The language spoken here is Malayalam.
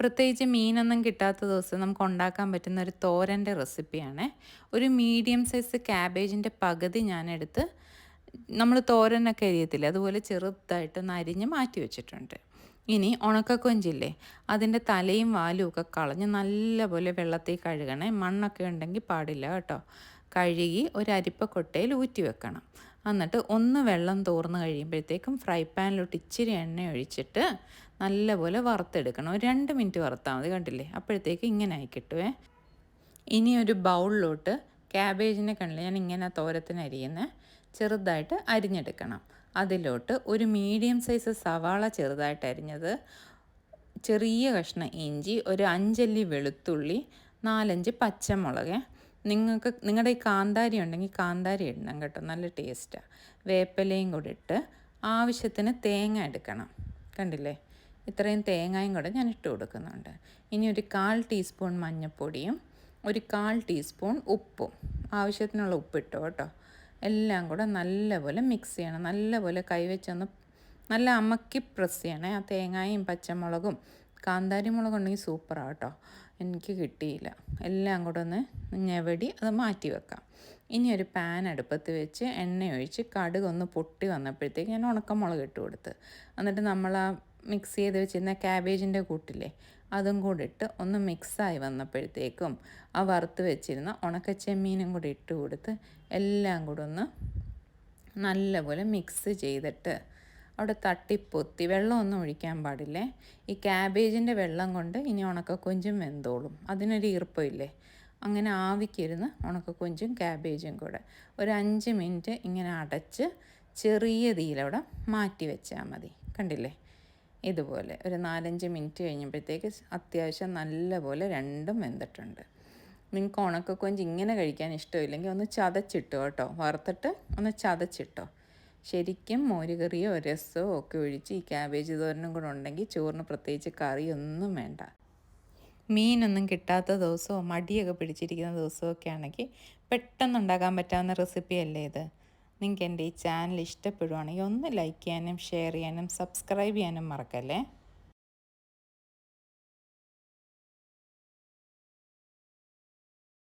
പ്രത്യേകിച്ച് മീനൊന്നും കിട്ടാത്ത ദിവസം നമുക്ക് ഉണ്ടാക്കാൻ പറ്റുന്ന ഒരു തോരൻ്റെ റെസിപ്പിയാണ്. ഒരു മീഡിയം സൈസ് ക്യാബേജിൻ്റെ പകുതി ഞാനെടുത്ത് നമ്മൾ തോരനൊക്കെ അരിയത്തില്ലേ അതുപോലെ ചെറുതായിട്ടൊന്ന് അരിഞ്ഞ് മാറ്റി വെച്ചിട്ടുണ്ട്. ഇനി ഉണക്കക്കൊഞ്ചില്ലേ അതിൻ്റെ തലയും വാലും ഒക്കെ കളഞ്ഞ് നല്ലപോലെ വെള്ളത്തിൽ കഴുകണേ. മണ്ണൊക്കെ ഉണ്ടെങ്കിൽ പാടില്ല കേട്ടോ. കഴുകി ഒരു അരിപ്പക്കൊട്ടയിൽ ഊറ്റി വെക്കണം. എന്നിട്ട് ഒന്ന് വെള്ളം തോർന്ന് കഴിയുമ്പോഴത്തേക്കും ഫ്രൈ പാനിലോട്ട് ഇച്ചിരി എണ്ണ ഒഴിച്ചിട്ട് നല്ലപോലെ വറുത്തെടുക്കണം. ഒരു 2 മിനിറ്റ് വറുത്താൽ മതി. കണ്ടില്ലേ, അപ്പോഴത്തേക്ക് ഇങ്ങനെ ആയി കിട്ടുവേ. ഇനി ഒരു ബൗളിലോട്ട് ക്യാബേജിനെ കണ്ടില്ലേ ഞാൻ ഇങ്ങനെ തോരത്തിന് അരിയുന്നത് ചെറുതായിട്ട് അരിഞ്ഞെടുക്കണം. അതിലോട്ട് ഒരു മീഡിയം സൈസ് സവാള ചെറുതായിട്ട് അരിഞ്ഞത്, ചെറിയ കഷ്ണം ഇഞ്ചി, ഒരു 5 അല്ലി വെളുത്തുള്ളി, 4-5 പച്ചമുളക്. നിങ്ങളുടെ ഈ കാന്താരി ഉണ്ടെങ്കിൽ കാന്താരി ഇടണം കേട്ടോ, നല്ല ടേസ്റ്റാണ്. വേപ്പിലയും കൂടി ഇട്ട് ആവശ്യത്തിന് തേങ്ങ എടുക്കണം. കണ്ടില്ലേ, ഇത്രയും തേങ്ങയും കൂടെ ഞാൻ ഇട്ട് കൊടുക്കുന്നുണ്ട്. ഇനി ഒരു 1/4 ടീസ്പൂൺ മഞ്ഞൾപ്പൊടിയും ഒരു 1/4 ടീസ്പൂൺ ഉപ്പും, ആവശ്യത്തിനുള്ള ഉപ്പിട്ടോ കേട്ടോ. എല്ലാം കൂടെ നല്ലപോലെ മിക്സ് ചെയ്യണം. നല്ലപോലെ കൈവച്ചൊന്ന് നല്ല അമക്കി പ്രസ് ചെയ്യണേ. ആ തേങ്ങയും പച്ചമുളകും കാന്താരി മുളകുണ്ടെങ്കിൽ സൂപ്പറാണ് കേട്ടോ. എനിക്ക് കിട്ടിയില്ല. എല്ലാം കൂടെ ഒന്ന് ഞെവടി അത് മാറ്റി വെക്കാം. ഇനി ഒരു പാൻ അടുപ്പത്ത് വെച്ച് എണ്ണ ഒഴിച്ച് കടുക് ഒന്ന് പൊട്ടി വന്നപ്പോഴത്തേക്ക് ഞാൻ ഉണക്കമുളക് ഇട്ട് കൊടുത്ത്, എന്നിട്ട് നമ്മൾ ആ മിക്സ് ചെയ്ത് വെച്ചിരുന്ന ക്യാബേജിൻ്റെ കൂട്ടില്ലേ അതും കൂടി ഇട്ട് ഒന്ന് മിക്സായി വന്നപ്പോഴത്തേക്കും ആ വറുത്ത് വെച്ചിരുന്ന ഉണക്കച്ചെമ്മീനും കൂടി ഇട്ട് കൊടുത്ത് എല്ലാം കൂടെ ഒന്ന് നല്ലപോലെ മിക്സ് ചെയ്തിട്ട് അവിടെ തട്ടിപ്പൊത്തി, വെള്ളമൊന്നും ഒഴിക്കാൻ പാടില്ലേ. ഈ ക്യാബേജിൻ്റെ വെള്ളം കൊണ്ട് ഇനി ഉണക്കക്കൊഞ്ചും വെന്തോളും. അതിനൊരു ഈർപ്പമില്ലേ, അങ്ങനെ ആവിക്കിരുന്ന് ഉണക്കക്കൊഞ്ചും ക്യാബേജും കൂടെ ഒരു 5 മിനിറ്റ് ഇങ്ങനെ അടച്ച് ചെറിയ തീയിലവിടെ മാറ്റി വെച്ചാൽ മതി. കണ്ടില്ലേ, ഇതുപോലെ ഒരു 4-5 മിനിറ്റ് കഴിഞ്ഞപ്പോഴത്തേക്ക് അത്യാവശ്യം നല്ലപോലെ രണ്ടും വെന്തിട്ടുണ്ട്. നിങ്ങൾക്ക് ഉണക്കക്കൊഞ്ച് ഇങ്ങനെ കഴിക്കാൻ ഇഷ്ടമില്ലെങ്കിൽ ഒന്ന് ചതച്ചിട്ടോ കേട്ടോ, വറുത്തിട്ട് ഒന്ന് ചതച്ചിട്ടോ. ശരിക്കും മോരുകറിയോ രസമോ ഒക്കെ ഒഴിച്ച് ഈ ക്യാബേജ് തോരനും കൂടെ ഉണ്ടെങ്കിൽ ചോറിന് പ്രത്യേകിച്ച് കറിയൊന്നും വേണ്ട. മീനൊന്നും കിട്ടാത്ത ദിവസമോ മടിയൊക്കെ പിടിച്ചിരിക്കുന്ന ദിവസമൊക്കെ ആണെങ്കിൽ പെട്ടെന്ന് ഉണ്ടാക്കാൻ പറ്റാവുന്ന റെസിപ്പി അല്ലേ ഇത്. നിങ്ങൾക്ക് എൻ്റെ ഈ ചാനൽ ഇഷ്ടപ്പെടുവാണെങ്കിൽ ഒന്ന് ലൈക്ക് ചെയ്യാനും ഷെയർ ചെയ്യാനും സബ്സ്ക്രൈബ് ചെയ്യാനും മറക്കല്ലേ.